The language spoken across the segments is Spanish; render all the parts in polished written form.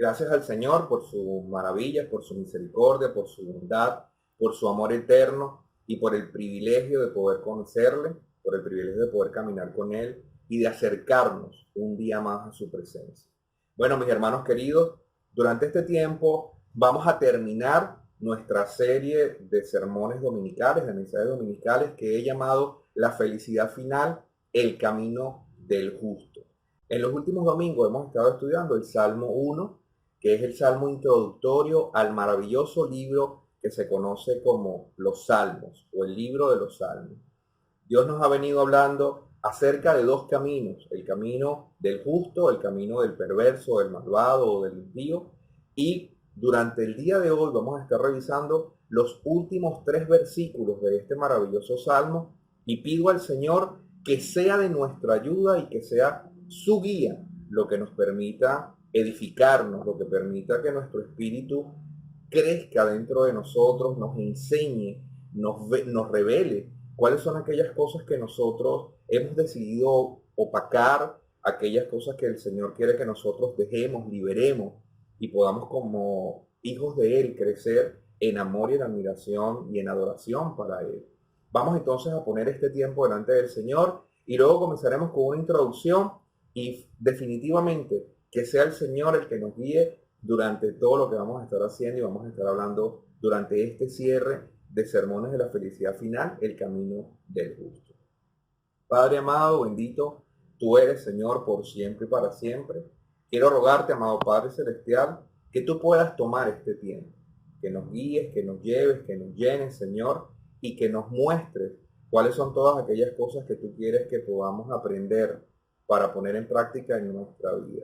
Gracias al Señor por sus maravillas, por su misericordia, por su bondad, por su amor eterno y por el privilegio de poder conocerle, por el privilegio de poder caminar con Él y de acercarnos un día más a su presencia. Bueno, mis hermanos queridos, durante este tiempo vamos a terminar nuestra serie de sermones dominicales, de mensajes dominicales que he llamado La felicidad final, el camino del justo. En los últimos domingos hemos estado estudiando el Salmo 1, que es el salmo introductorio al maravilloso libro que se conoce como los Salmos o el libro de los Salmos. Dios nos ha venido hablando acerca de dos caminos, el camino del justo, el camino del perverso, del malvado o del impío, y durante el día de hoy vamos a estar revisando los últimos 3 versículos de este maravilloso salmo y pido al Señor que sea de nuestra ayuda y que sea su guía lo que nos permita edificarnos, lo que permita que nuestro espíritu crezca dentro de nosotros, nos enseñe, nos revele cuáles son aquellas cosas que nosotros hemos decidido opacar, aquellas cosas que el Señor quiere que nosotros dejemos, liberemos y podamos como hijos de Él crecer en amor y en admiración y en adoración para Él. Vamos entonces a poner este tiempo delante del Señor y luego comenzaremos con una introducción y definitivamente que sea el Señor el que nos guíe durante todo lo que vamos a estar haciendo y vamos a estar hablando durante este cierre de sermones de la felicidad final, el camino del justo. Padre amado, bendito, tú eres Señor por siempre y para siempre. Quiero rogarte, amado Padre Celestial, que tú puedas tomar este tiempo, que nos guíes, que nos lleves, que nos llenes, Señor, y que nos muestres cuáles son todas aquellas cosas que tú quieres que podamos aprender para poner en práctica en nuestra vida.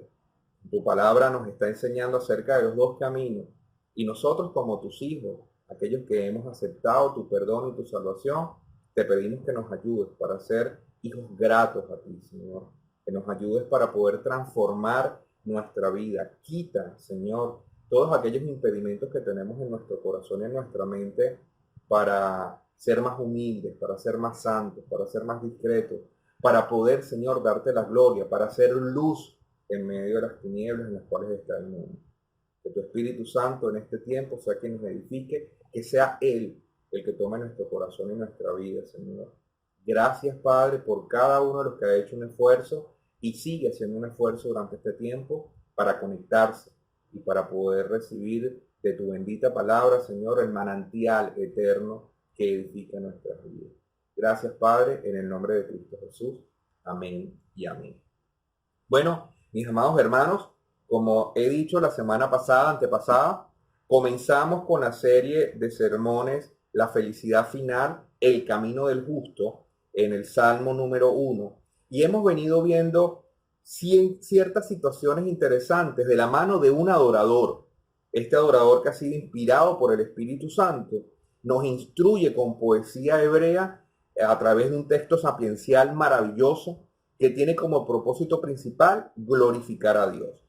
Tu palabra nos está enseñando acerca de los dos caminos y nosotros como tus hijos, aquellos que hemos aceptado tu perdón y tu salvación, te pedimos que nos ayudes para ser hijos gratos a ti, Señor. Que nos ayudes para poder transformar nuestra vida. Quita, Señor, todos aquellos impedimentos que tenemos en nuestro corazón y en nuestra mente para ser más humildes, para ser más santos, para ser más discretos, para poder, Señor, darte la gloria, para hacer luz en medio de las tinieblas en las cuales está el mundo. Que tu Espíritu Santo en este tiempo sea quien nos edifique, que sea Él el que tome nuestro corazón y nuestra vida, Señor. Gracias, Padre, por cada uno de los que ha hecho un esfuerzo y sigue haciendo un esfuerzo durante este tiempo para conectarse y para poder recibir de tu bendita palabra, Señor, el manantial eterno que edifica nuestras vidas. Gracias, Padre, en el nombre de Cristo Jesús. Amén y amén. Bueno, mis amados hermanos, como he dicho la semana pasada, antepasada, comenzamos con la serie de sermones La felicidad final, el camino del justo, en el Salmo número 1. Y hemos venido viendo ciertas situaciones interesantes de la mano de un adorador. Este adorador que ha sido inspirado por el Espíritu Santo nos instruye con poesía hebrea a través de un texto sapiencial maravilloso que tiene como propósito principal glorificar a Dios.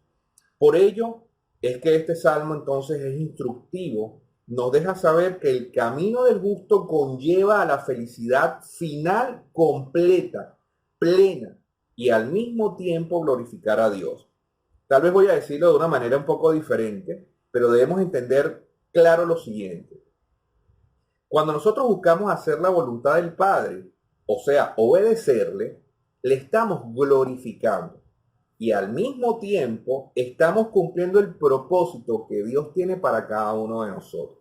Por ello es que este salmo entonces es instructivo, nos deja saber que el camino del justo conlleva a la felicidad final completa, plena y al mismo tiempo glorificar a Dios. Tal vez voy a decirlo de una manera un poco diferente, pero debemos entender claro lo siguiente. Cuando nosotros buscamos hacer la voluntad del Padre, o sea, obedecerle, le estamos glorificando y al mismo tiempo estamos cumpliendo el propósito que Dios tiene para cada uno de nosotros.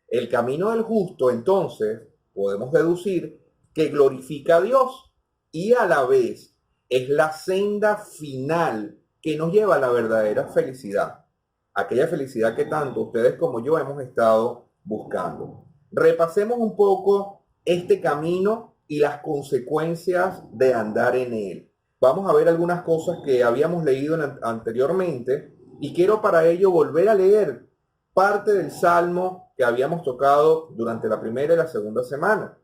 El camino del justo, entonces, podemos deducir que glorifica a Dios y a la vez es la senda final que nos lleva a la verdadera felicidad, aquella felicidad que tanto ustedes como yo hemos estado buscando. Repasemos un poco este camino y las consecuencias de andar en él. Vamos a ver algunas cosas que habíamos leído anteriormente y quiero para ello volver a leer parte del salmo que habíamos tocado durante la primera y la segunda semana.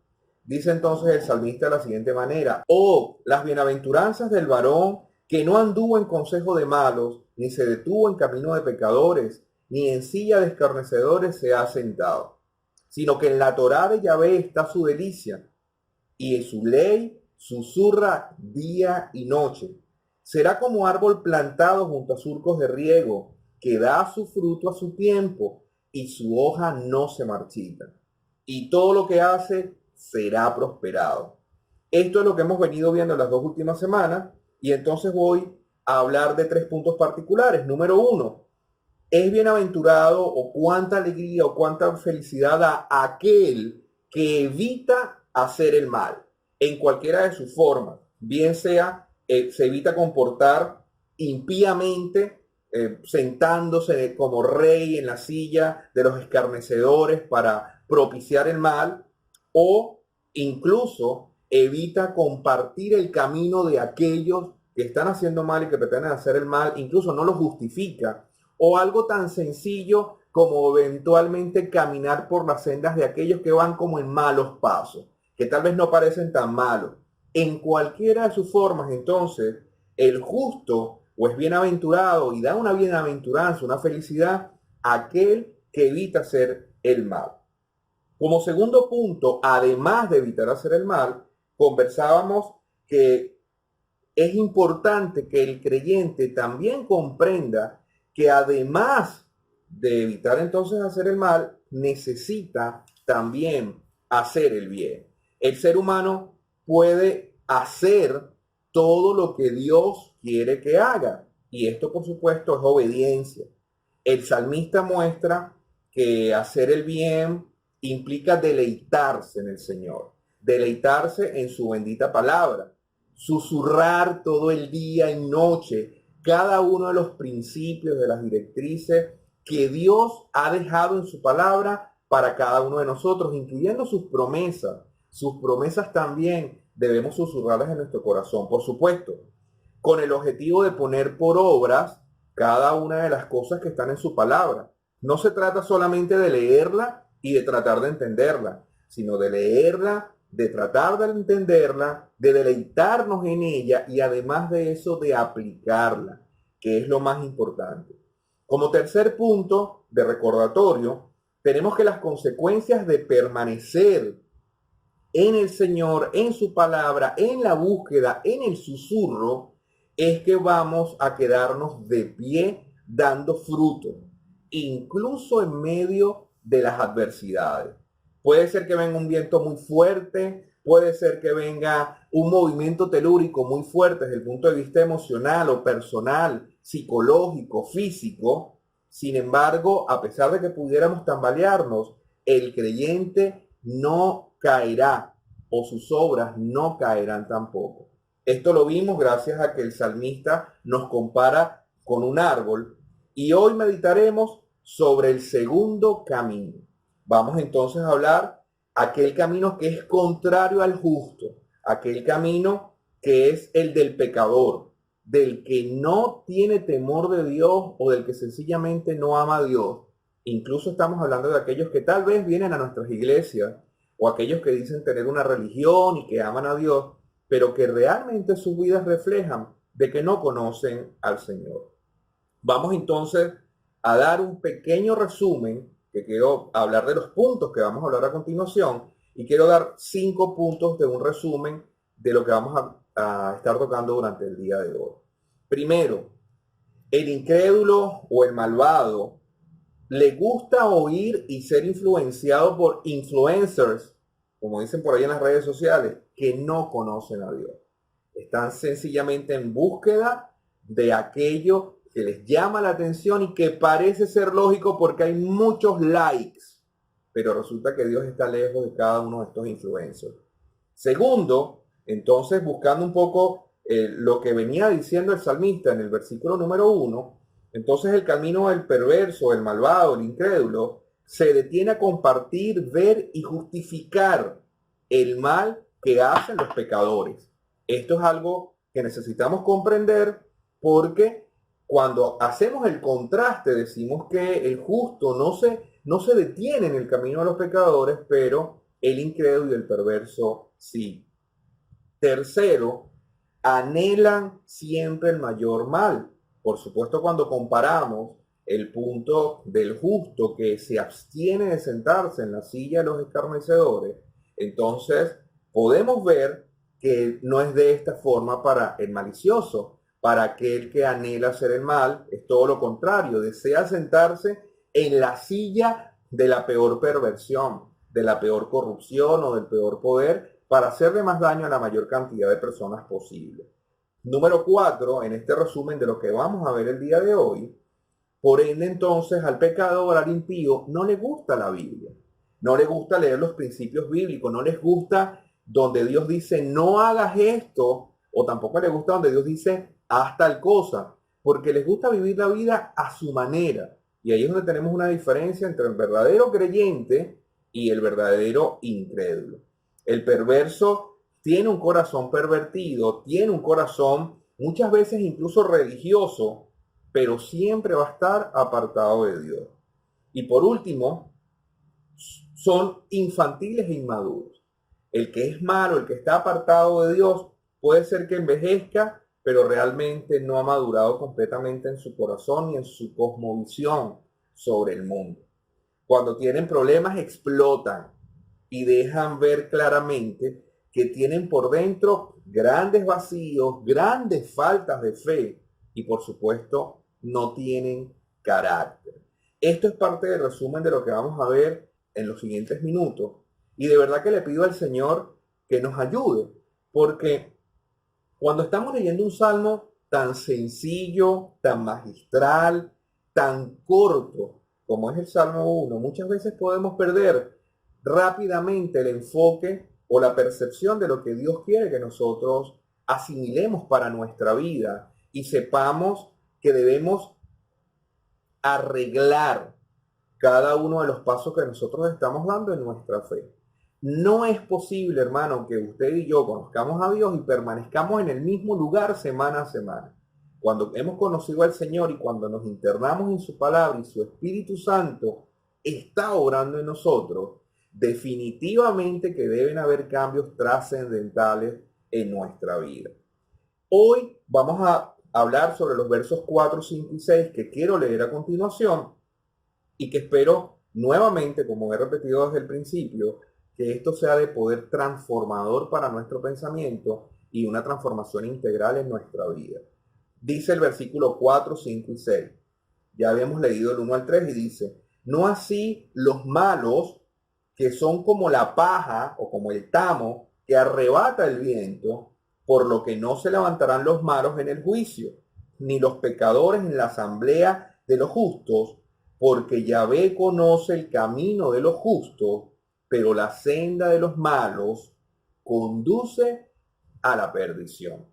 Dice entonces el salmista de la siguiente manera: oh, las bienaventuranzas del varón que no anduvo en consejo de malos, ni se detuvo en camino de pecadores, ni en silla de escarnecedores se ha sentado, sino que en la Torá de Yahvé está su delicia, y en su ley susurra día y noche. Será como árbol plantado junto a surcos de riego, que da su fruto a su tiempo y su hoja no se marchita. Y todo lo que hace será prosperado. Esto es lo que hemos venido viendo en las 2 últimas semanas y entonces voy a hablar de 3 puntos particulares. Número 1, es bienaventurado o cuánta alegría o cuánta felicidad da aquel que evita hacer el mal en cualquiera de sus formas, bien sea se evita comportar impíamente, sentándose como rey en la silla de los escarnecedores para propiciar el mal, o incluso evita compartir el camino de aquellos que están haciendo mal y que pretenden hacer el mal, incluso no lo justifica, o algo tan sencillo como eventualmente caminar por las sendas de aquellos que van como en malos pasos, que tal vez no parecen tan malos. En cualquiera de sus formas, entonces, el justo o es bienaventurado y da una bienaventuranza, una felicidad a aquel que evita hacer el mal. Como segundo punto, además de evitar hacer el mal, conversábamos que es importante que el creyente también comprenda que además de evitar entonces hacer el mal, necesita también hacer el bien. El ser humano puede hacer todo lo que Dios quiere que haga, y esto por supuesto es obediencia. El salmista muestra que hacer el bien implica deleitarse en el Señor, deleitarse en su bendita palabra, susurrar todo el día y noche cada uno de los principios, de las directrices que Dios ha dejado en su palabra para cada uno de nosotros, incluyendo sus promesas. Sus promesas también debemos susurrarlas en nuestro corazón, por supuesto, con el objetivo de poner por obras cada una de las cosas que están en su palabra. No se trata solamente de leerla y de tratar de entenderla, sino de leerla, de tratar de entenderla, de deleitarnos en ella y además de eso de aplicarla, que es lo más importante. Como tercer punto de recordatorio, tenemos que las consecuencias de permanecer en el Señor, en su palabra, en la búsqueda, en el susurro, es que vamos a quedarnos de pie dando fruto, incluso en medio de las adversidades. Puede ser que venga un viento muy fuerte, puede ser que venga un movimiento telúrico muy fuerte desde el punto de vista emocional o personal, psicológico, físico. Sin embargo, a pesar de que pudiéramos tambalearnos, el creyente no caerá o sus obras no caerán tampoco. Esto lo vimos gracias a que el salmista nos compara con un árbol y hoy meditaremos sobre el segundo camino. Vamos entonces a hablar aquel camino que es contrario al justo, aquel camino que es el del pecador, del que no tiene temor de Dios o del que sencillamente no ama a Dios. Incluso estamos hablando de aquellos que tal vez vienen a nuestras iglesias o aquellos que dicen tener una religión y que aman a Dios, pero que realmente sus vidas reflejan de que no conocen al Señor. Vamos entonces a dar un pequeño resumen, que quiero hablar de los puntos que vamos a hablar a continuación, y quiero dar 5 puntos de un resumen de lo que vamos a estar tocando durante el día de hoy. Primero, el incrédulo o el malvado le gusta oír y ser influenciado por influencers, como dicen por ahí en las redes sociales, que no conocen a Dios. Están sencillamente en búsqueda de aquello que les llama la atención y que parece ser lógico porque hay muchos likes, pero resulta que Dios está lejos de cada uno de estos influencers. Segundo, entonces buscando un poco lo que venía diciendo el salmista en el versículo número 1, entonces el camino del perverso, el malvado, el incrédulo, se detiene a compartir, ver y justificar el mal que hacen los pecadores. Esto es algo que necesitamos comprender porque cuando hacemos el contraste decimos que el justo no se detiene en el camino de los pecadores, pero el incrédulo y el perverso sí. Tercero, anhelan siempre el mayor mal. Por supuesto, cuando comparamos el punto del justo que se abstiene de sentarse en la silla de los escarnecedores, entonces podemos ver que no es de esta forma para el malicioso, para aquel que anhela hacer el mal, esto todo lo contrario, desea sentarse en la silla de la peor perversión, de la peor corrupción o del peor poder para hacerle más daño a la mayor cantidad de personas posible. Número 4, en este resumen de lo que vamos a ver el día de hoy, por ende entonces al pecador, al impío, no le gusta la Biblia, no le gusta leer los principios bíblicos, no les gusta donde Dios dice no hagas esto, o tampoco le gusta donde Dios dice haz tal cosa, porque les gusta vivir la vida a su manera. Y ahí es donde tenemos una diferencia entre el verdadero creyente y el verdadero incrédulo. El perverso tiene un corazón pervertido, tiene un corazón muchas veces incluso religioso, pero siempre va a estar apartado de Dios. Y por último, son infantiles e inmaduros. El que es malo, el que está apartado de Dios, puede ser que envejezca, pero realmente no ha madurado completamente en su corazón y en su cosmovisión sobre el mundo. Cuando tienen problemas explotan y dejan ver claramente que tienen por dentro grandes vacíos, grandes faltas de fe y por supuesto no tienen carácter. Esto es parte del resumen de lo que vamos a ver en los siguientes minutos y de verdad que le pido al Señor que nos ayude, porque cuando estamos leyendo un salmo tan sencillo, tan magistral, tan corto como es el Salmo 1, muchas veces podemos perder rápidamente el enfoque o la percepción de lo que Dios quiere que nosotros asimilemos para nuestra vida y sepamos que debemos arreglar cada uno de los pasos que nosotros estamos dando en nuestra fe. No es posible, hermano, que usted y yo conozcamos a Dios y permanezcamos en el mismo lugar semana a semana. Cuando hemos conocido al Señor y cuando nos internamos en su palabra y su Espíritu Santo está obrando en nosotros, definitivamente que deben haber cambios trascendentales en nuestra vida. Hoy vamos a hablar sobre los versos 4, 5 y 6 que quiero leer a continuación y que espero nuevamente, como he repetido desde el principio, que esto sea de poder transformador para nuestro pensamiento y una transformación integral en nuestra vida. Dice el versículo 4, 5 y 6. Ya habíamos leído el 1 al 3 y dice, no así los malos que son como la paja o como el tamo que arrebata el viento, por lo que no se levantarán los malos en el juicio, ni los pecadores en la asamblea de los justos, porque Yahvé conoce el camino de los justos, pero la senda de los malos conduce a la perdición.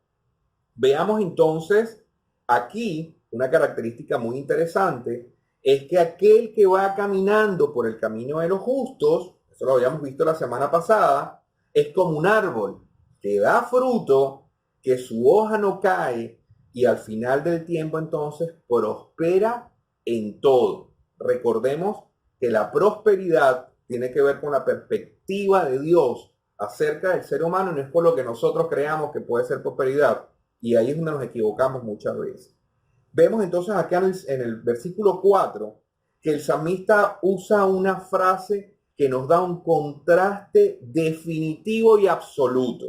Veamos entonces aquí una característica muy interesante, es que aquel que va caminando por el camino de los justos, eso lo habíamos visto la semana pasada, es como un árbol que da fruto, que su hoja no cae y al final del tiempo entonces prospera en todo. Recordemos que la prosperidad tiene que ver con la perspectiva de Dios acerca del ser humano, no es por lo que nosotros creamos que puede ser prosperidad. Y ahí es donde nos equivocamos muchas veces. Vemos entonces acá en el versículo 4 que el salmista usa una frase que nos da un contraste definitivo y absoluto.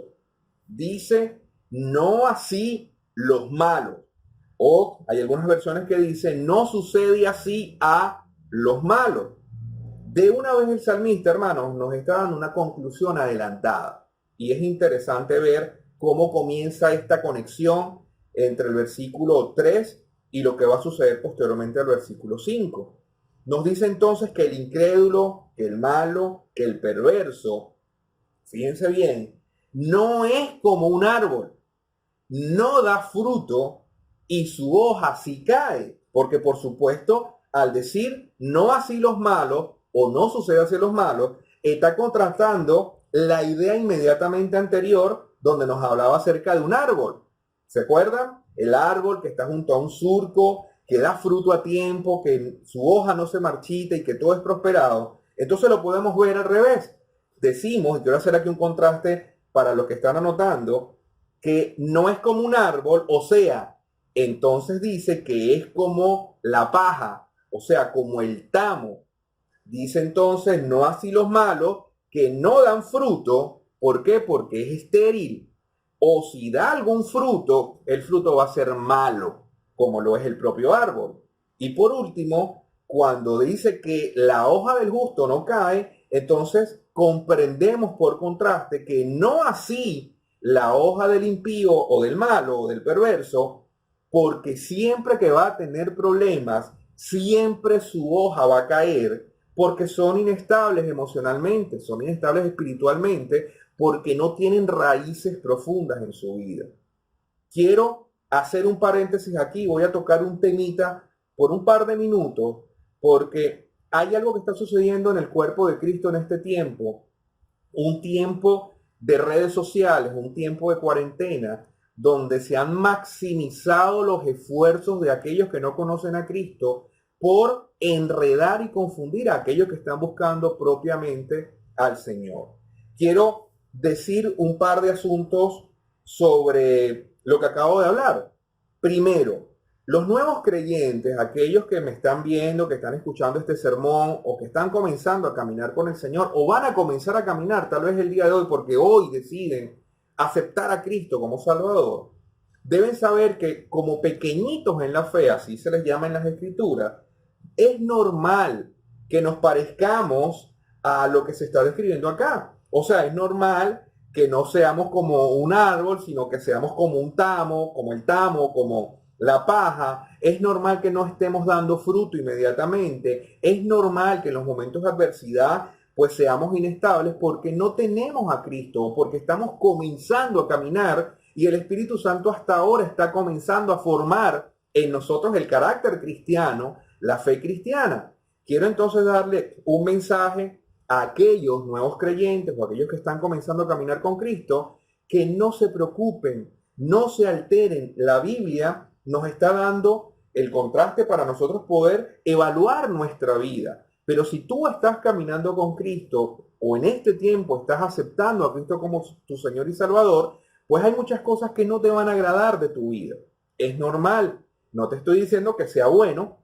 Dice, no así los malos. O hay algunas versiones que dicen, no sucede así a los malos. De una vez el salmista, hermanos, nos está dando una conclusión adelantada. Y es interesante ver cómo comienza esta conexión entre el versículo 3 y lo que va a suceder posteriormente al versículo 5. Nos dice entonces que el incrédulo, que el malo, que el perverso, fíjense bien, no es como un árbol, no da fruto y su hoja sí cae, porque por supuesto, al decir no así los malos o no sucede así los malos, está contrastando la idea inmediatamente anterior donde nos hablaba acerca de un árbol. ¿Se acuerdan? El árbol que está junto a un surco, que da fruto a tiempo, que su hoja no se marchita y que todo es prosperado. Entonces lo podemos ver al revés. Decimos, y quiero hacer aquí un contraste para los que están anotando, que no es como un árbol, o sea, entonces dice que es como la paja, o sea, como el tamo. Dice entonces, no así los malos, que no dan fruto. ¿Por qué? Porque es estéril. O si da algún fruto, el fruto va a ser malo, como lo es el propio árbol. Y por último, cuando dice que la hoja del justo no cae, entonces comprendemos por contraste que no así la hoja del impío o del malo o del perverso, porque siempre que va a tener problemas, siempre su hoja va a caer, porque son inestables emocionalmente, son inestables espiritualmente, porque no tienen raíces profundas en su vida. Quiero hacer un paréntesis aquí, voy a tocar un temita por un par de minutos, porque hay algo que está sucediendo en el cuerpo de Cristo en este tiempo, un tiempo de redes sociales, un tiempo de cuarentena, donde se han maximizado los esfuerzos de aquellos que no conocen a Cristo por enredar y confundir a aquellos que están buscando propiamente al Señor. Quiero decir un par de asuntos sobre lo que acabo de hablar. Primero, los nuevos creyentes, aquellos que me están viendo, que están escuchando este sermón o que están comenzando a caminar con el Señor o van a comenzar a caminar tal vez el día de hoy porque hoy deciden aceptar a Cristo como Salvador, deben saber que como pequeñitos en la fe, así se les llama en las Escrituras, es normal que nos parezcamos a lo que se está describiendo acá. O sea, es normal que no seamos como un árbol, sino que seamos como un tamo, como el tamo, como la paja. Es normal que no estemos dando fruto inmediatamente. Es normal que en los momentos de adversidad pues seamos inestables porque no tenemos a Cristo, porque estamos comenzando a caminar y el Espíritu Santo hasta ahora está comenzando a formar en nosotros el carácter cristiano, la fe cristiana. Quiero entonces darle un mensaje a aquellos nuevos creyentes o aquellos que están comenzando a caminar con Cristo, que no se preocupen, no se alteren. La Biblia nos está dando el contraste para nosotros poder evaluar nuestra vida. Pero si tú estás caminando con Cristo o en este tiempo estás aceptando a Cristo como tu Señor y Salvador, pues hay muchas cosas que no te van a agradar de tu vida. Es normal. No te estoy diciendo que sea bueno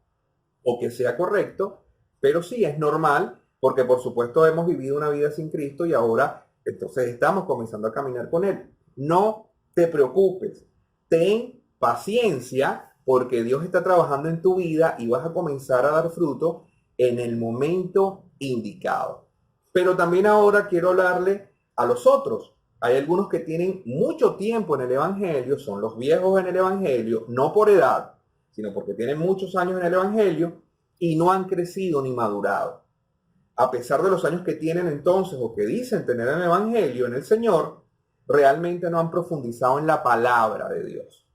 o que sea correcto, pero sí es normal porque por supuesto hemos vivido una vida sin Cristo y ahora entonces estamos comenzando a caminar con Él. No te preocupes, ten paciencia porque Dios está trabajando en tu vida y vas a comenzar a dar fruto en el momento indicado. Pero también ahora quiero hablarle a los otros. Hay algunos que tienen mucho tiempo en el Evangelio, son los viejos en el Evangelio, no por edad, sino porque tienen muchos años en el Evangelio y no han crecido ni madurado. A pesar de los años que tienen entonces o que dicen tener en el Evangelio, en el Señor, realmente no han profundizado en la palabra de Dios.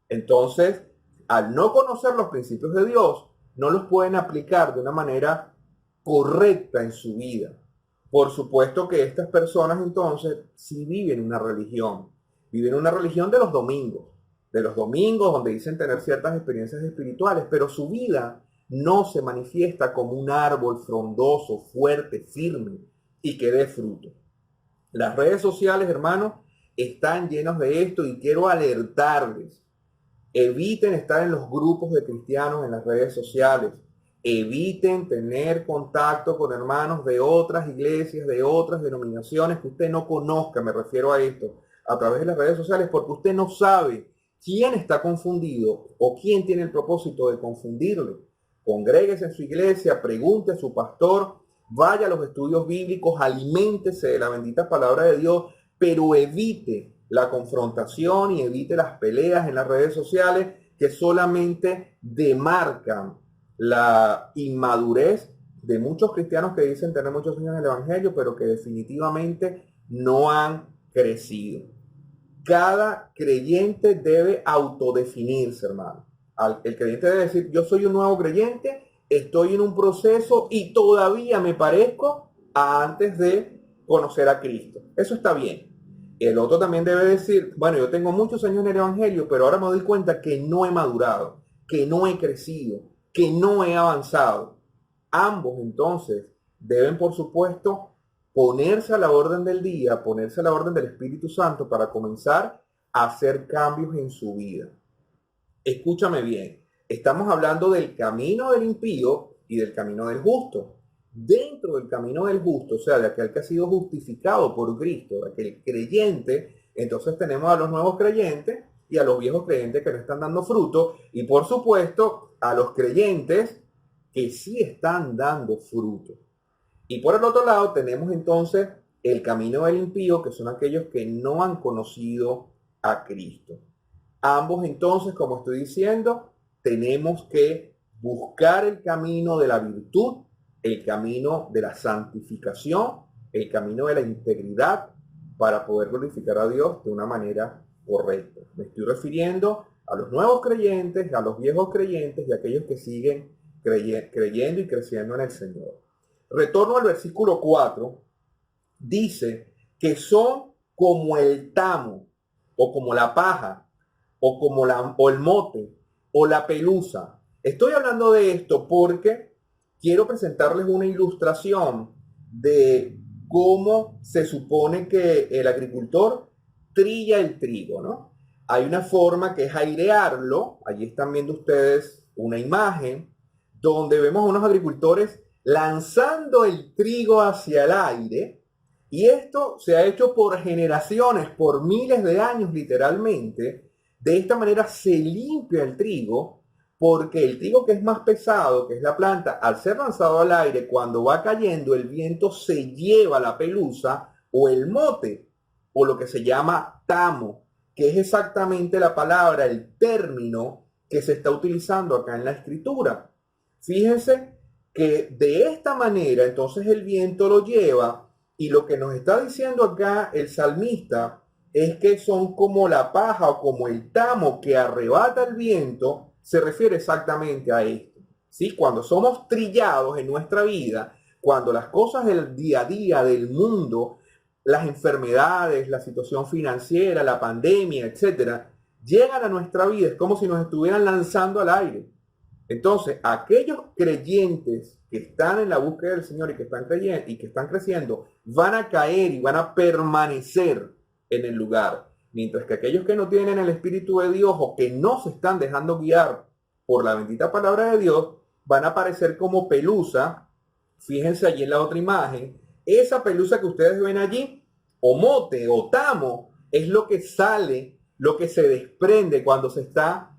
Entonces, al no conocer los principios de Dios, no los pueden aplicar de una manera correcta en su vida. Por supuesto que estas personas entonces sí viven una religión de los domingos donde dicen tener ciertas experiencias espirituales, pero su vida no se manifiesta como un árbol frondoso, fuerte, firme y que dé fruto. Las redes sociales, hermanos, están llenas de esto y quiero alertarles. Eviten estar en los grupos de cristianos en las redes sociales. Eviten tener contacto con hermanos de otras iglesias, de otras denominaciones que usted no conozca, me refiero a esto, a través de las redes sociales, porque usted no sabe quién está confundido o quién tiene el propósito de confundirle. Congréguese en su iglesia, pregunte a su pastor, vaya a los estudios bíblicos, aliméntese de la bendita palabra de Dios, pero evite la confrontación y evite las peleas en las redes sociales que solamente demarcan la inmadurez de muchos cristianos que dicen tener muchos años en el Evangelio, pero que definitivamente no han crecido. Cada creyente debe autodefinirse, hermano. El creyente debe decir, yo soy un nuevo creyente, estoy en un proceso y todavía me parezco a antes de conocer a Cristo. Eso está bien. El otro también debe decir, bueno, yo tengo muchos años en el Evangelio, pero ahora me doy cuenta que no he madurado, que no he crecido, que no he avanzado. Ambos entonces deben, por supuesto, ponerse a la orden del día, ponerse a la orden del Espíritu Santo para comenzar a hacer cambios en su vida. Escúchame bien, estamos hablando del camino del impío y del camino del justo. Dentro del camino del justo, o sea, de aquel que ha sido justificado por Cristo, de aquel creyente, entonces tenemos a los nuevos creyentes y a los viejos creyentes que no están dando fruto, y por supuesto a los creyentes que sí están dando fruto. Y por el otro lado tenemos entonces el camino del impío, que son aquellos que no han conocido a Cristo. Ambos entonces, como estoy diciendo, tenemos que buscar el camino de la virtud, el camino de la santificación, el camino de la integridad para poder glorificar a Dios de una manera correcta. Me estoy refiriendo a los nuevos creyentes, a los viejos creyentes y a aquellos que siguen creyendo y creciendo en el Señor. Retorno al versículo 4, dice que son como el tamo, o como la paja, o como el mote, o la pelusa. Estoy hablando de esto porque quiero presentarles una ilustración de cómo se supone que el agricultor trilla el trigo, ¿no? Hay una forma que es airearlo. Allí están viendo ustedes una imagen donde vemos a unos agricultores lanzando el trigo hacia el aire, y esto se ha hecho por generaciones, por miles de años literalmente. De esta manera se limpia el trigo, porque el trigo que es más pesado, que es la planta, al ser lanzado al aire, cuando va cayendo, el viento se lleva la pelusa o el mote, o lo que se llama tamo, que es exactamente la palabra, el término que se está utilizando acá en la escritura. Fíjense que de esta manera entonces el viento lo lleva, y lo que nos está diciendo acá el salmista es que son como la paja o como el tamo que arrebata el viento. Se refiere exactamente a esto, ¿sí? Cuando somos trillados en nuestra vida, cuando las cosas del día a día, del mundo, las enfermedades, la situación financiera, la pandemia, etcétera, llegan a nuestra vida, es como si nos estuvieran lanzando al aire. Entonces, aquellos creyentes que están en la búsqueda del Señor y que están creyendo y que están creciendo, van a caer y van a permanecer en el lugar. Mientras que aquellos que no tienen el Espíritu de Dios o que no se están dejando guiar por la bendita palabra de Dios, van a aparecer como pelusa. Fíjense allí en la otra imagen. Esa pelusa que ustedes ven allí, o mote, o tamo, es lo que sale, lo que se desprende cuando se está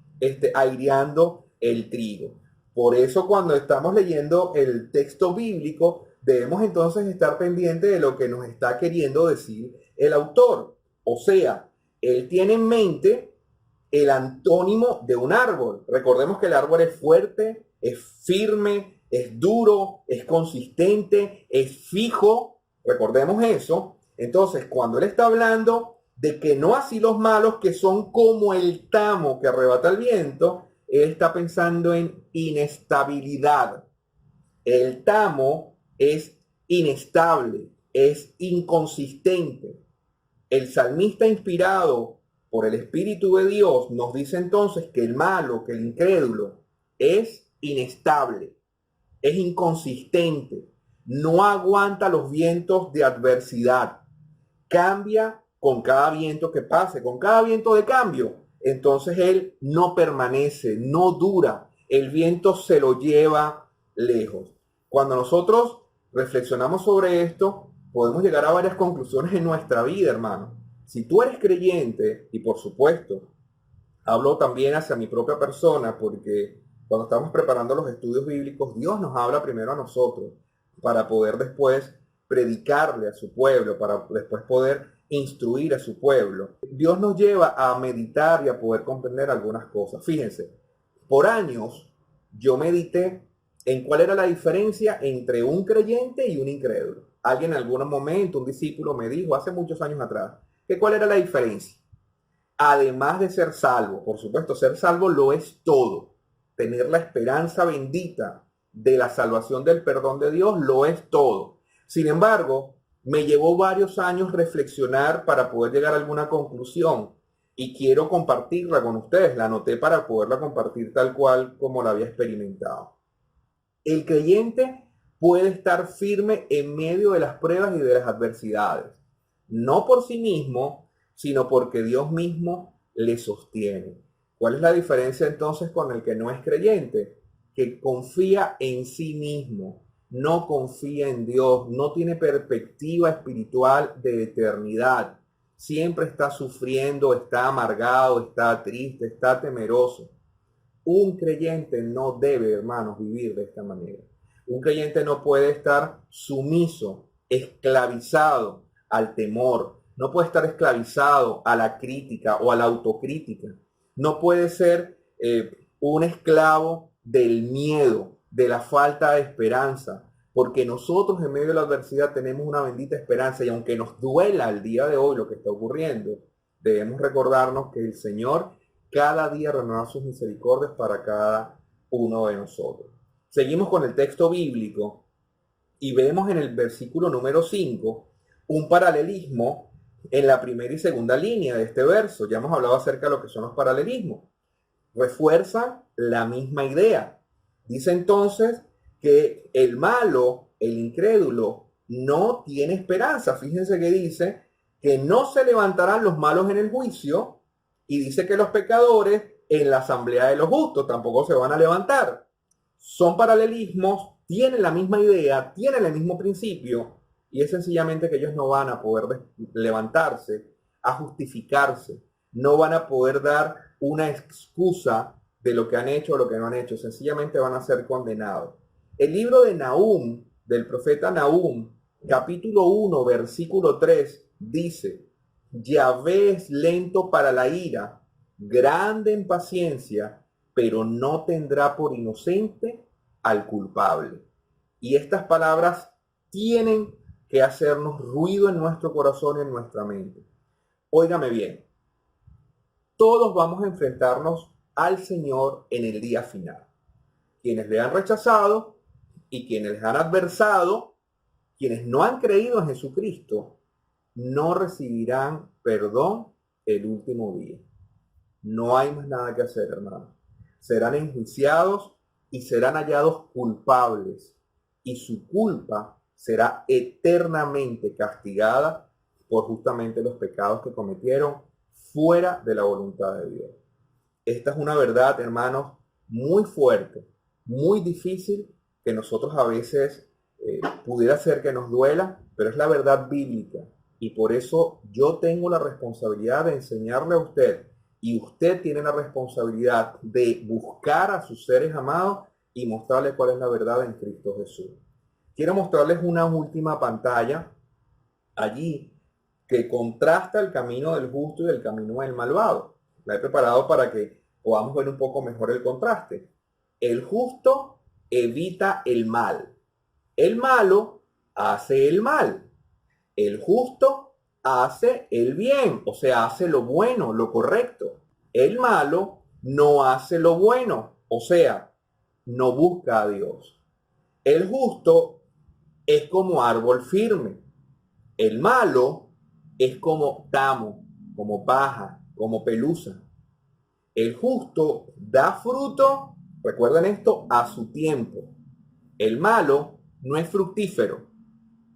aireando el trigo. Por eso cuando estamos leyendo el texto bíblico, debemos entonces estar pendientes de lo que nos está queriendo decir el autor. O sea, él tiene en mente el antónimo de un árbol. Recordemos que el árbol es fuerte, es firme, es duro, es consistente, es fijo. Recordemos eso. Entonces, cuando él está hablando de que no así los malos, que son como el tamo que arrebata el viento, él está pensando en inestabilidad. El tamo es inestable, es inconsistente. El salmista, inspirado por el Espíritu de Dios, nos dice entonces que el malo, que el incrédulo, es inestable, es inconsistente, no aguanta los vientos de adversidad, cambia con cada viento que pase, con cada viento de cambio. Entonces él no permanece, no dura, el viento se lo lleva lejos. Cuando nosotros reflexionamos sobre esto, podemos llegar a varias conclusiones en nuestra vida, hermano. Si tú eres creyente, y por supuesto, hablo también hacia mi propia persona, porque cuando estamos preparando los estudios bíblicos, Dios nos habla primero a nosotros, para poder después predicarle a su pueblo, para después poder instruir a su pueblo. Dios nos lleva a meditar y a poder comprender algunas cosas. Fíjense, por años yo medité en cuál era la diferencia entre un creyente y un incrédulo. Alguien en algún momento, un discípulo me dijo hace muchos años atrás, que cuál era la diferencia. Además de ser salvo, por supuesto, ser salvo lo es todo. Tener la esperanza bendita de la salvación, del perdón de Dios, lo es todo. Sin embargo, me llevó varios años reflexionar para poder llegar a alguna conclusión, y quiero compartirla con ustedes. La anoté para poderla compartir tal cual como la había experimentado. El creyente puede estar firme en medio de las pruebas y de las adversidades, no por sí mismo, sino porque Dios mismo le sostiene. ¿Cuál es la diferencia entonces con el que no es creyente? Que confía en sí mismo, no confía en Dios, no tiene perspectiva espiritual de eternidad. siempre está sufriendo, está amargado, está triste, está temeroso. Un creyente no debe, hermanos, vivir de esta manera. Un creyente no puede estar sumiso, esclavizado al temor. No puede estar esclavizado a la crítica o a la autocrítica. No puede ser un esclavo del miedo, de la falta de esperanza. Porque nosotros en medio de la adversidad tenemos una bendita esperanza y aunque nos duela el día de hoy lo que está ocurriendo, debemos recordarnos que el Señor cada día renueva sus misericordias para cada uno de nosotros. Seguimos con el texto bíblico y vemos en el versículo número 5 un paralelismo en la primera y segunda línea de este verso. Ya hemos hablado acerca de lo que son los paralelismos. Refuerza la misma idea. Dice entonces que el malo, el incrédulo, no tiene esperanza. Fíjense que dice que no se levantarán los malos en el juicio y dice que los pecadores en la asamblea de los justos tampoco se van a levantar. Son paralelismos, tienen la misma idea, tienen el mismo principio y es sencillamente que ellos no van a poder levantarse a justificarse, no van a poder dar una excusa de lo que han hecho o lo que no han hecho, sencillamente van a ser condenados. El libro de Nahum, del profeta Nahum, capítulo 1, versículo 3, dice: Yahvé es lento para la ira, grande en paciencia, pero no tendrá por inocente al culpable. Y estas palabras tienen que hacernos ruido en nuestro corazón y en nuestra mente. Óigame bien, todos vamos a enfrentarnos al Señor en el día final. Quienes le han rechazado y quienes les han adversado, quienes no han creído en Jesucristo, no recibirán perdón el último día. No hay más nada que hacer, hermano. Serán enjuiciados y serán hallados culpables. Y su culpa será eternamente castigada por justamente los pecados que cometieron fuera de la voluntad de Dios. Esta es una verdad, hermanos, muy fuerte, muy difícil, que nosotros a veces pudiera ser que nos duela, pero es la verdad bíblica. Y por eso yo tengo la responsabilidad de enseñarle a usted, y usted tiene la responsabilidad de buscar a sus seres amados y mostrarles cuál es la verdad en Cristo Jesús. Quiero mostrarles una última pantalla allí que contrasta el camino del justo y el camino del malvado. La he preparado para que podamos ver un poco mejor el contraste. El justo evita el mal. El malo hace el mal. El justo hace el bien, o sea, hace lo bueno, lo correcto. El malo no hace lo bueno, o sea, no busca a Dios. El justo es como árbol firme. El malo es como tamo, como paja, como pelusa. El justo da fruto, recuerden esto, a su tiempo. El malo no es fructífero.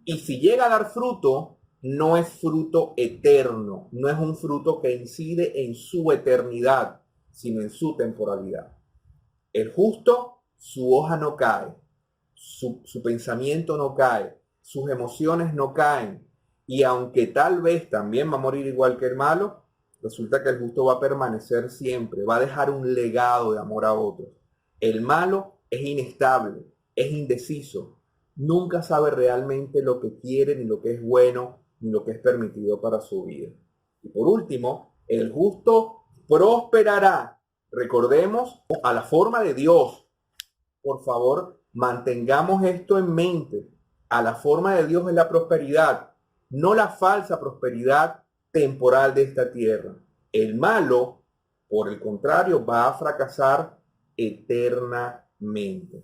Y si llega a dar fruto, no es fruto eterno, no es un fruto que incide en su eternidad, sino en su temporalidad. El justo, su hoja no cae, su pensamiento no cae, sus emociones no caen, y aunque tal vez también va a morir igual que el malo, resulta que el justo va a permanecer siempre, va a dejar un legado de amor a otros. El malo es inestable, es indeciso, nunca sabe realmente lo que quiere, ni lo que es bueno, ni lo que es permitido para su vida. Y por último, el justo prosperará. Recordemos a la forma de Dios. Por favor, mantengamos esto en mente. A la forma de Dios es la prosperidad, no la falsa prosperidad temporal de esta tierra. El malo, por el contrario, va a fracasar eternamente.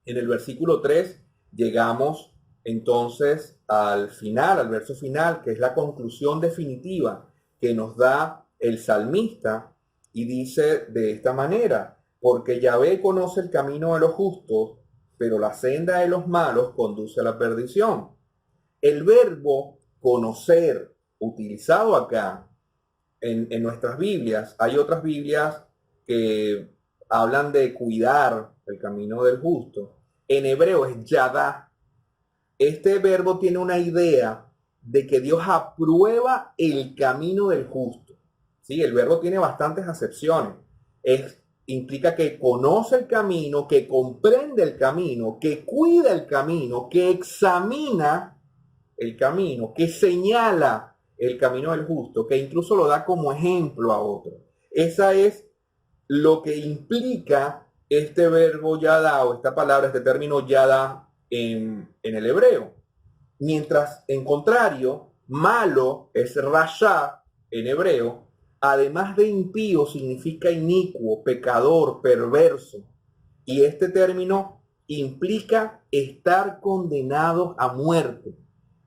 En el versículo 3 llegamos entonces al final, al verso final, que es la conclusión definitiva que nos da el salmista, y dice de esta manera: porque Yahvé conoce el camino de los justos, pero la senda de los malos conduce a la perdición. El verbo conocer, utilizado acá en nuestras Biblias, hay otras Biblias que hablan de cuidar el camino del justo. En hebreo es yadá. Este verbo tiene una idea de que Dios aprueba el camino del justo. ¿Sí? El verbo tiene bastantes acepciones. Implica que conoce el camino, que comprende el camino, que cuida el camino, que examina el camino, que señala el camino del justo, que incluso lo da como ejemplo a otro. Esa es lo que implica este verbo yada, o esta palabra, este término yada en el hebreo. Mientras, en contrario, malo es rasha en hebreo, además de impío significa inicuo, pecador, perverso. Y este término implica estar condenados a muerte.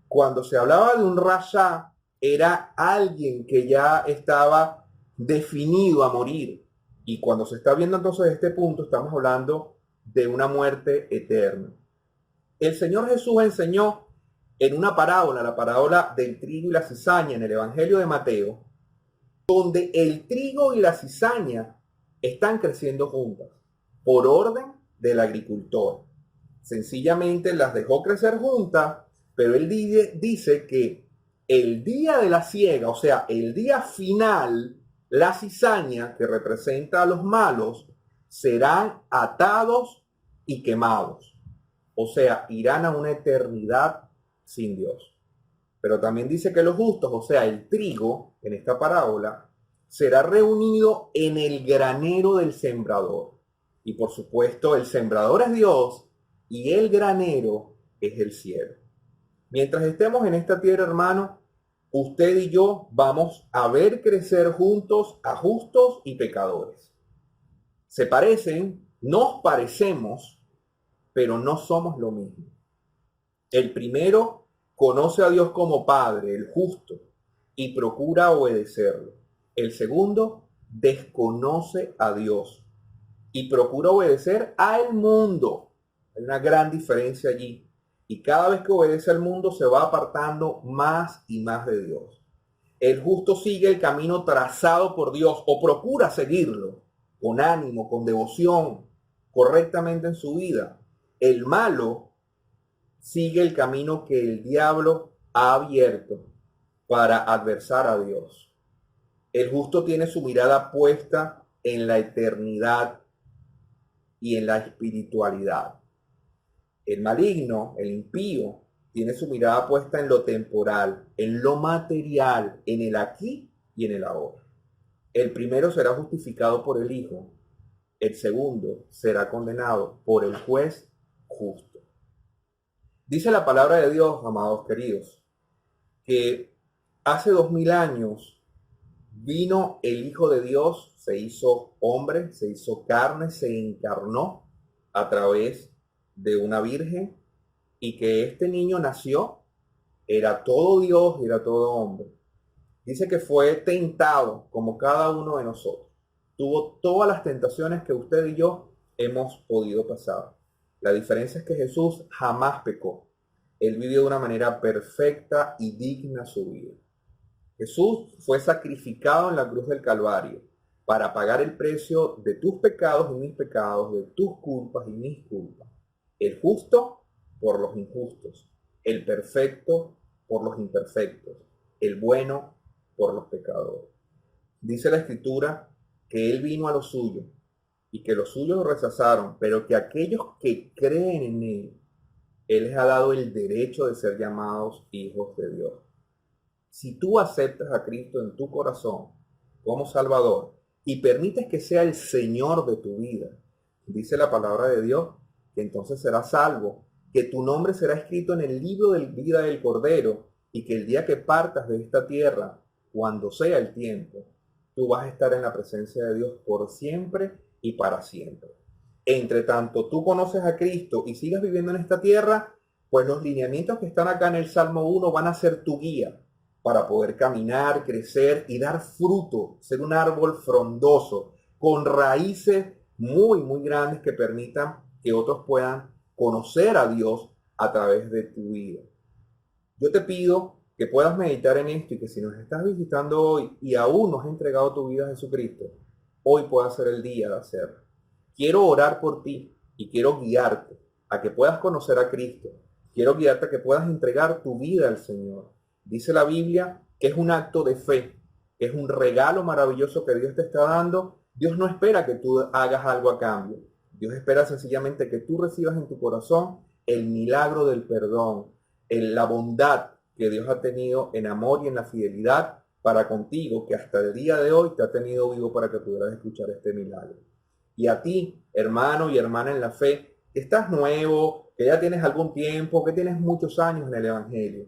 Cuando se hablaba de un rasha, era alguien que ya estaba definido a morir. Y cuando se está viendo entonces este punto, estamos hablando de una muerte eterna. El Señor Jesús enseñó en una parábola, la parábola del trigo y la cizaña en el Evangelio de Mateo, donde el trigo y la cizaña están creciendo juntas por orden del agricultor. Sencillamente las dejó crecer juntas, pero él dice que el día de la siega, o sea, el día final, la cizaña, que representa a los malos, serán atados y quemados. O sea, irán a una eternidad sin Dios. Pero también dice que los justos, o sea, el trigo, en esta parábola, será reunido en el granero del sembrador. Y por supuesto, el sembrador es Dios y el granero es el cielo. Mientras estemos en esta tierra, hermano, usted y yo vamos a ver crecer juntos a justos y pecadores. Se parecen, nos parecemos, pero no somos lo mismo. El primero conoce a Dios como Padre, el justo, y procura obedecerlo. El segundo desconoce a Dios y procura obedecer al mundo. Hay una gran diferencia allí. Y cada vez que obedece al mundo se va apartando más y más de Dios. El justo sigue el camino trazado por Dios o procura seguirlo con ánimo, con devoción, correctamente en su vida. El malo sigue el camino que el diablo ha abierto para adversar a Dios. El justo tiene su mirada puesta en la eternidad y en la espiritualidad. El maligno, el impío, tiene su mirada puesta en lo temporal, en lo material, en el aquí y en el ahora. El primero será justificado por el Hijo, el segundo será condenado por el juez justo. Dice la palabra de Dios, amados queridos, que hace 2000 años vino el Hijo de Dios, se hizo hombre, se hizo carne, se encarnó a través de una virgen, y que este niño nació, era todo Dios y era todo hombre. Dice que fue tentado como cada uno de nosotros. Tuvo todas las tentaciones que usted y yo hemos podido pasar. La diferencia es que Jesús jamás pecó. Él vivió de una manera perfecta y digna su vida. Jesús fue sacrificado en la cruz del Calvario para pagar el precio de tus pecados y mis pecados, de tus culpas y mis culpas. El justo por los injustos, el perfecto por los imperfectos, el bueno por los pecadores. Dice la Escritura que Él vino a lo suyo y que los suyos lo rechazaron, pero que aquellos que creen en Él les ha dado el derecho de ser llamados hijos de Dios. Si tú aceptas a Cristo en tu corazón como Salvador y permites que sea el Señor de tu vida, dice la palabra de Dios, que entonces serás salvo, que tu nombre será escrito en el libro de vida del Cordero, y que el día que partas de esta tierra, cuando sea el tiempo, tú vas a estar en la presencia de Dios por siempre y para siempre. Entre tanto tú conoces a Cristo y sigas viviendo en esta tierra, pues los lineamientos que están acá en el Salmo 1 van a ser tu guía para poder caminar, crecer y dar fruto, ser un árbol frondoso, con raíces muy, muy grandes que permitan que otros puedan conocer a Dios a través de tu vida. Yo te pido que puedas meditar en esto y que si nos estás visitando hoy y aún no has entregado tu vida a Jesucristo, hoy pueda ser el día de hacerlo. Quiero orar por ti y quiero guiarte a que puedas conocer a Cristo. Quiero guiarte a que puedas entregar tu vida al Señor. Dice la Biblia que es un acto de fe, que es un regalo maravilloso que Dios te está dando. Dios no espera que tú hagas algo a cambio. Dios espera sencillamente que tú recibas en tu corazón el milagro del perdón, la bondad que Dios ha tenido en amor y en la fidelidad para contigo, que hasta el día de hoy te ha tenido vivo para que pudieras escuchar este milagro. Y a ti, hermano y hermana en la fe, que estás nuevo, que ya tienes algún tiempo, que tienes muchos años en el Evangelio,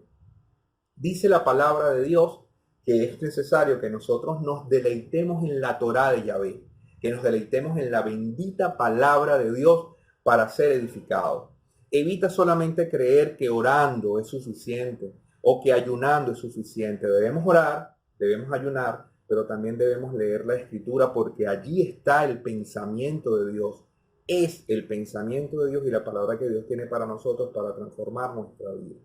dice la palabra de Dios que es necesario que nosotros nos deleitemos en la Torá de Yahvé, que nos deleitemos en la bendita palabra de Dios para ser edificados. Evita solamente creer que orando es suficiente o que ayunando es suficiente. Debemos orar, debemos ayunar, pero también debemos leer la Escritura porque allí está el pensamiento de Dios. Es el pensamiento de Dios y la palabra que Dios tiene para nosotros para transformar nuestra vida.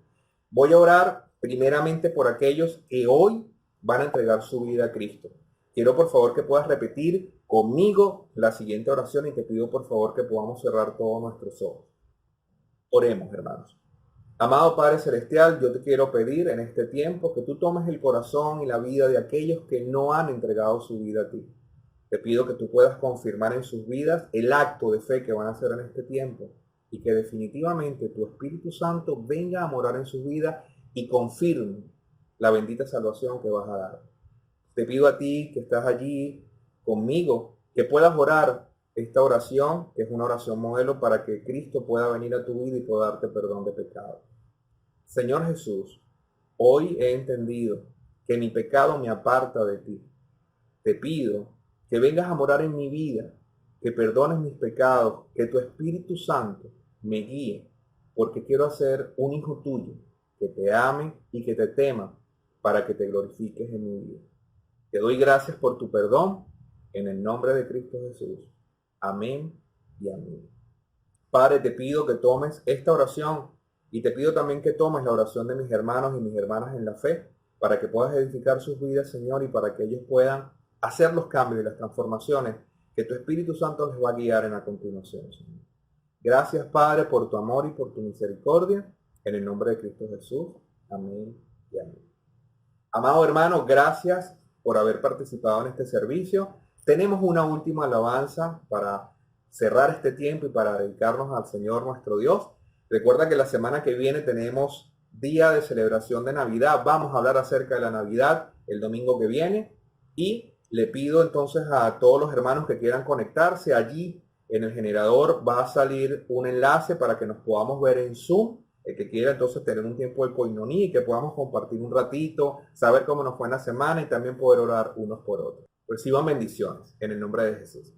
Voy a orar primeramente por aquellos que hoy van a entregar su vida a Cristo. Quiero por favor que puedas repetir conmigo la siguiente oración y te pido por favor que podamos cerrar todos nuestros ojos. Oremos, hermanos. Amado Padre Celestial, yo te quiero pedir en este tiempo que tú tomes el corazón y la vida de aquellos que no han entregado su vida a ti. Te pido que tú puedas confirmar en sus vidas el acto de fe que van a hacer en este tiempo y que definitivamente tu Espíritu Santo venga a morar en sus vidas y confirme la bendita salvación que vas a dar. Te pido a ti que estás allí conmigo, que puedas orar esta oración, que es una oración modelo para que Cristo pueda venir a tu vida y pueda darte perdón de pecado. Señor Jesús, hoy he entendido que mi pecado me aparta de ti. Te pido que vengas a morar en mi vida, que perdones mis pecados, que tu Espíritu Santo me guíe, porque quiero ser un hijo tuyo, que te ame y que te tema, para que te glorifiques en mi vida. Te doy gracias por tu perdón, en el nombre de Cristo Jesús. Amén y amén. Padre, te pido que tomes esta oración y te pido también que tomes la oración de mis hermanos y mis hermanas en la fe, para que puedas edificar sus vidas, Señor, y para que ellos puedan hacer los cambios y las transformaciones que tu Espíritu Santo les va a guiar en la continuación, Señor. Gracias, Padre, por tu amor y por tu misericordia, en el nombre de Cristo Jesús. Amén y amén. Amado hermano, gracias por haber participado en este servicio. Tenemos una última alabanza para cerrar este tiempo y para dedicarnos al Señor nuestro Dios. Recuerda que la semana que viene tenemos día de celebración de Navidad. Vamos a hablar acerca de la Navidad el domingo que viene. Y le pido entonces a todos los hermanos que quieran conectarse. Allí en el generador va a salir un enlace para que nos podamos ver en Zoom. El que quiera entonces tener un tiempo de koinonia y que podamos compartir un ratito, saber cómo nos fue en la semana y también poder orar unos por otros. Reciban bendiciones en el nombre de Jesús.